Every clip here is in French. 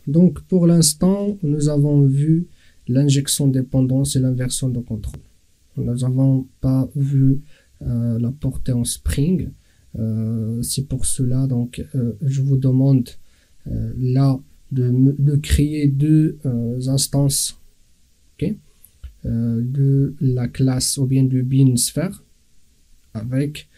Donc pour l'instant, nous avons vu l'injection de dépendance et l'inversion de contrôle. Nous n'avons pas vu la portée en spring. C'est pour cela donc je vous demande là de créer deux instances, okay, de la classe ou bien du bin sphère avec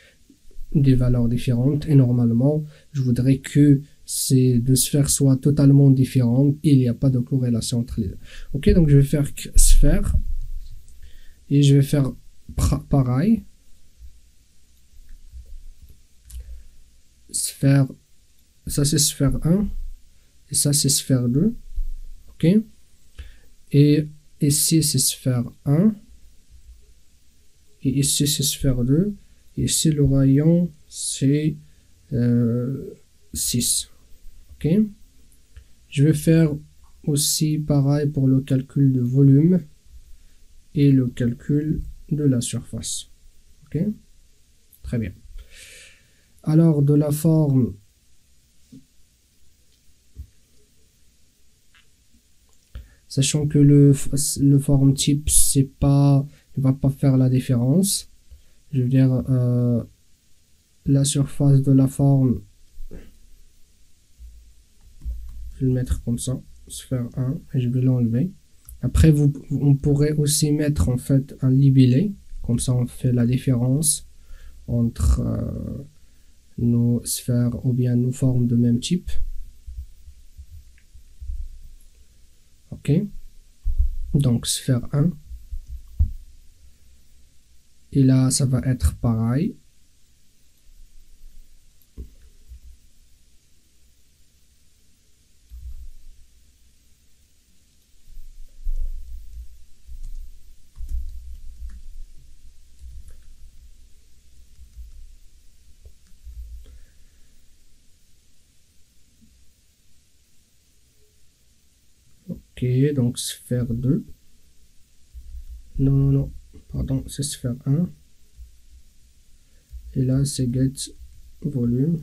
des valeurs différentes, et normalement je voudrais que ces deux sphères soient totalement différentes et il n'y a pas de corrélation entre les deux. Ok, donc je vais faire sphère et je vais faire pareil, sphère, ça c'est sphère 1 et ça c'est sphère 2. Ok, et ici c'est sphère 1 et ici c'est sphère 2 et ici le rayon c'est 6. Ok, je vais faire aussi pareil pour le calcul de volume et le calcul de la surface. Ok, très bien. Alors de la forme, sachant que le forme type c'est pas, ne va pas faire la différence, je veux dire la surface de la forme, je vais le mettre comme ça, sphère 1, et je vais l'enlever. Après on pourrait aussi mettre en fait un libellé, comme ça on fait la différence entre nos sphères ou bien nos formes de même type. Ok, donc sphère 1 et là ça va être pareil. Ok, donc sphère 2. Non, pardon, c'est sphère 1. Et là, c'est get volume.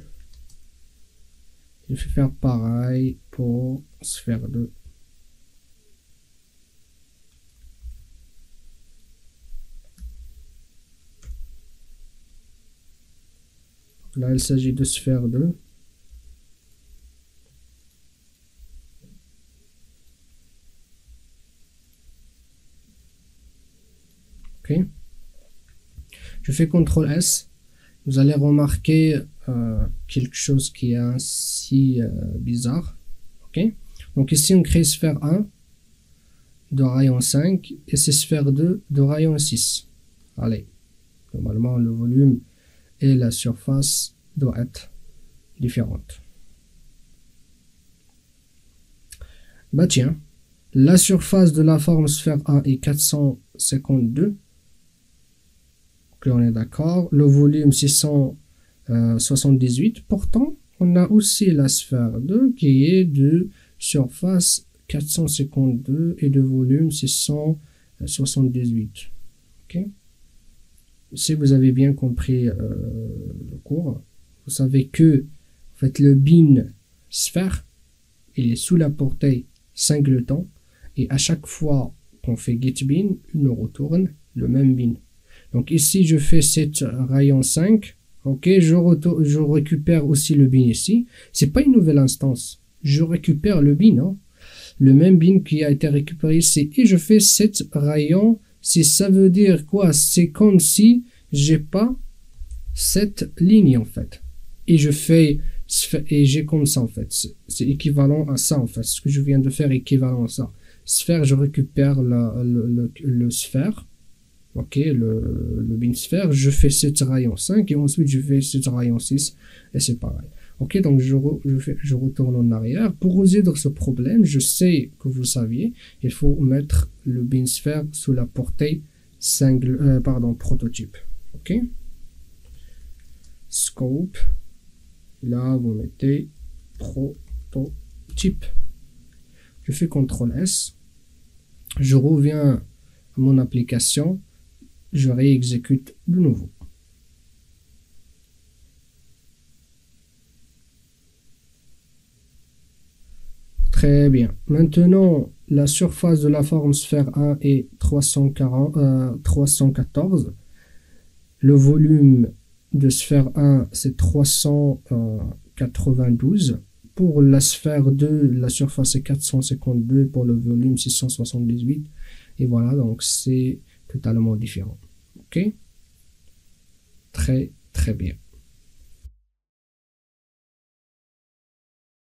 Je vais faire pareil pour sphère 2. Là, il s'agit de sphère 2. Ok. Je fais CTRL S. Vous allez remarquer quelque chose qui est ainsi bizarre. Ok. Donc ici, on crée sphère 1 de rayon 5 et c'est sphère 2 de rayon 6. Allez. Normalement, le volume et la surface doivent être différentes. Bah tiens, la surface de la forme sphère 1 est 452. Donc là on est d'accord. Le volume 678. Pourtant, on a aussi la sphère 2 qui est de surface 452 et de volume 678. Ok. Si vous avez bien compris le cours, vous savez que en fait, le bin sphère il est sous la portée singleton et à chaque fois qu'on fait getBin, il nous retourne le même bin. Donc ici je fais cette rayon 5, ok, je récupère aussi le bin ici. C'est pas une nouvelle instance, je récupère le bin, hein, le même bin qui a été récupéré ici et je fais cette rayon. Si ça veut dire quoi, c'est comme si j'ai pas cette ligne en fait et je fais et j'ai comme ça en fait, c'est équivalent à ça en fait, ce que je viens de faire est équivalent à ça. Sphère, je récupère le sphère, ok, le bin sphère, je fais cette rayon 5 et ensuite je fais cette rayon 6 et c'est pareil. Ok, donc je retourne en arrière. Pour résoudre ce problème, je sais que vous saviez, il faut mettre le bin sphère sous la portée prototype. Ok, scope, là vous mettez prototype. Je fais CTRL S, je reviens à mon application, je réexécute de nouveau. Très bien. Maintenant, la surface de la forme sphère 1 est 314. Le volume de sphère 1, c'est 392. Pour la sphère 2, la surface est 452. Pour le volume, 678. Et voilà, donc c'est totalement différent. OK? Très, très bien.